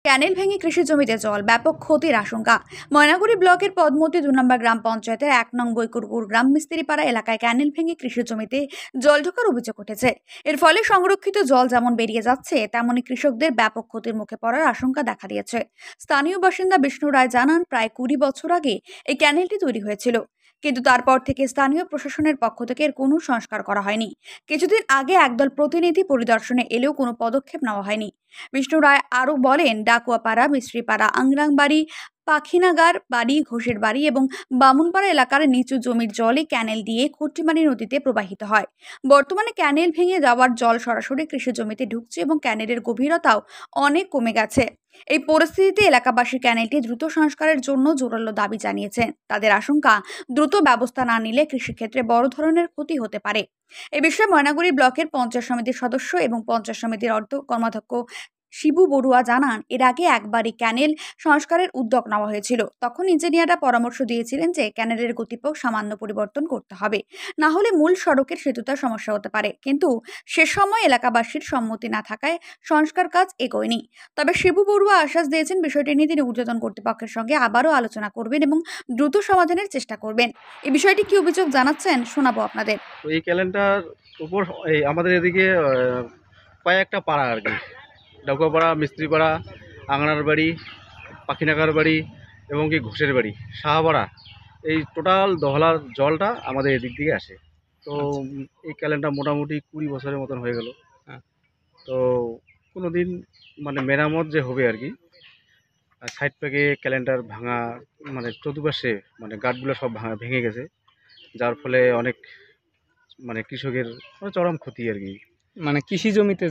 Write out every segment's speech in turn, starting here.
ক্যানেল ভেঙে কৃষি জমিতে জল, ব্যাপক ক্ষতির আশঙ্কা। ময়নাগুড়ি ব্লকের পদ্মতী 2 নম্বর গ্রাম পঞ্চায়েতের 1 নং বৈকুরপুর গ্রাম মিস্ত্রিপাড়া এলাকায় ক্যানেল ভেঙে কৃষি জমিতে জল ঢোকার অভিযোগ উঠেছে। এর ফলে সংরক্ষিত জল যেমন বেরিয়ে যাচ্ছে, তেমনি কৃষকদের ব্যাপক ক্ষতির মুখে পড়ার আশঙ্কা দেখা দিয়েছে। স্থানীয় বাসিন্দা বিষ্ণু রায় জানান, প্রায় 20 বছর আগে এই ক্যানেলটি তৈরি হয়েছিল, কিন্তু তারপর থেকে স্থানীয় প্রশাসনের পক্ষ থেকে এর কোনো সংস্কার করা হয়নি। কিছুদিন আগে একদল প্রতিনিধি পরিদর্শনে এলেও কোনো পদক্ষেপ নেওয়া হয়নি। বিষ্ণু রায় আরও বলেন, ডাকুয়াপাড়া, মিস্ত্রিপাড়া, আংরাংবাড়ি, পাখিনাগার বাড়ি, ঘোষের বাড়ি এবং বামুনপাড়া এলাকার নিচু জমির জলে ক্যানেল দিয়ে খট্টিমারি নদীতে প্রবাহিত হয়। বর্তমানে ক্যানেল ভেঙে যাওয়ার জল সরাসরি কৃষি জমিতে ঢুকছে এবং ক্যানেলের গভীরতাও অনেক কমে গেছে। এই পরিস্থিতিতে এলাকাবাসী ক্যানেলটি দ্রুত সংস্কারের জন্য জোরালো দাবি জানিয়েছেন। তাদের আশঙ্কা, দ্রুত ব্যবস্থা না নিলে কৃষিক্ষেত্রে বড় ধরনের ক্ষতি হতে পারে। এ বিষয়ে ময়নাগুড়ি ব্লকের পঞ্চায়েত সমিতির সদস্য এবং পঞ্চায়েত সমিতির কর্মাধ্যক্ষ শিবু বড়ুয়া জানান, এর আগে একবারই ক্যানেল সংস্কারের উদ্যোগ নেওয়া হয়েছিল। তখন ইঞ্জিনিয়াররা পরামর্শ দিয়েছিলেন যে ক্যানেলের গতিপথ সামান্য পরিবর্তন করতে হবে, না হলে মূল সড়কের সেতুতার সমস্যা হতে পারে। কিন্তু সে সময় এলাকাবাসীর সম্মতি না থাকায় সংস্কার কাজ এগোয়নি। তবে শিবু বড়ুয়া আশ্বাস দিয়েছেন, বিষয়টি নিয়ে তিনি ঊর্ধ্বতন কর্তৃপক্ষের সঙ্গে আবারও আলোচনা করবেন এবং দ্রুত সমাধানের চেষ্টা করবেন। এই বিষয়টি কি অভিযোগ জানাচ্ছেন শোনাবো আপনাদের। এই ক্যানেলটার উপর আমাদের এদিকে কয়েকটা পাড়া আর কি, ডাকুয়াপাড়া, মিস্ত্রিপাড়া, আংরার বাড়ি, পাখিনাগার বাড়ি এবং কি ঘোষের বাড়ি, সাহাপাড়া, এই টোটাল দহলার জলটা আমাদের এদিক থেকে আসে। তো এই ক্যানেলটা মোটামুটি 20 বছরের মতন হয়ে গেল। তো কোনো দিন মানে মেরামত যে হবে আর কি, সাইড থেকে ক্যালেন্ডার ভাঙা, মানে চতুর্পাশে মানে গাছগুলো সব ভেঙে গেছে, যার ফলে অনেক মানে কৃষকের চরম ক্ষতি আর কি। মানে কৃষি জমিতে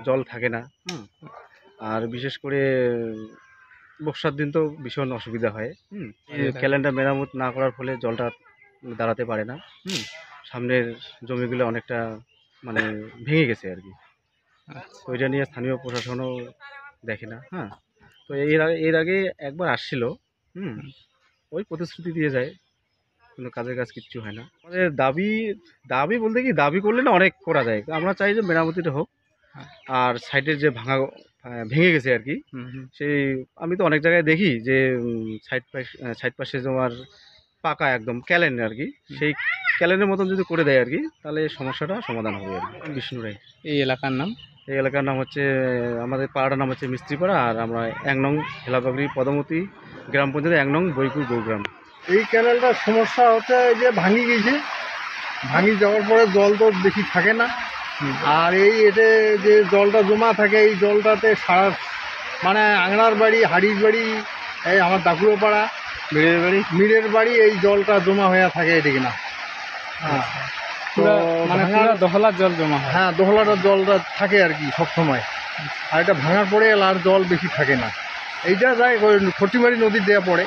জল থাকে না। আর বিশেষ করে বর্ষার দিন তো ভীষণ অসুবিধা হয়। ক্যালেন্ডার মেরামত না করার ফলে জলটা দাঁড়াতে পারে না। সামনের জমিগুলো অনেকটা মানে ভেঙে গেছে আর কি। তো এটা নিয়ে স্থানীয় প্রশাসনও দেখে না। তো এর আগে একবার আসছিল, ওই প্রতিশ্রুতি দিয়ে যায়, কোনো কাজের কাজ কিচ্ছু হয় না। আমাদের দাবি বলতে কি, দাবি করলে না অনেক করা যায়। আমরা চাই যে মেরামতিটা হোক, আর সাইডের যে ভেঙে গেছে আর কি, সেই আমি তো অনেক জায়গায় দেখি যে সাইড পাশে তোমার পাকা একদম ক্যালেন আর কি, সেই ক্যালেনের মতন যদি করে দেয় আর কি, তাহলে সমস্যাটা সমাধান হবে আর কি। বিষ্ণু রায়। এই এলাকার নাম? এই এলাকার নাম হচ্ছে, আমাদের পাড়াটার নাম হচ্ছে মিস্ত্রিপাড়া, আর আমরা 1 নং হেলাপাগড়ি পদমতী গ্রাম পঞ্চায়েত 1 নং বৈকুর গৌগ্রাম। এই ক্যানেলটার সমস্যা হচ্ছে যে ভাঙি গেছে, ভাঙি যাওয়ার পরে জল তো বেশি থাকে না। আর এতে যে জলটা জমা থাকে, এই জলটাতে সারা মানে আংরার বাড়ি, হাড়ির বাড়ি, এই আমার ডাকুয়াপাড়া, মিরের বাড়ি, এই জলটা জমা হয়ে থাকে এদিকে না। মানে দহলার জল জমা হয়। দহলাটার জলটা থাকে আর কি সবসময়। আর এটা ভাঙার পরে আর জল বেশি থাকে না। এইটা যায় খট্টিমারি নদীর দেওয়া পড়ে।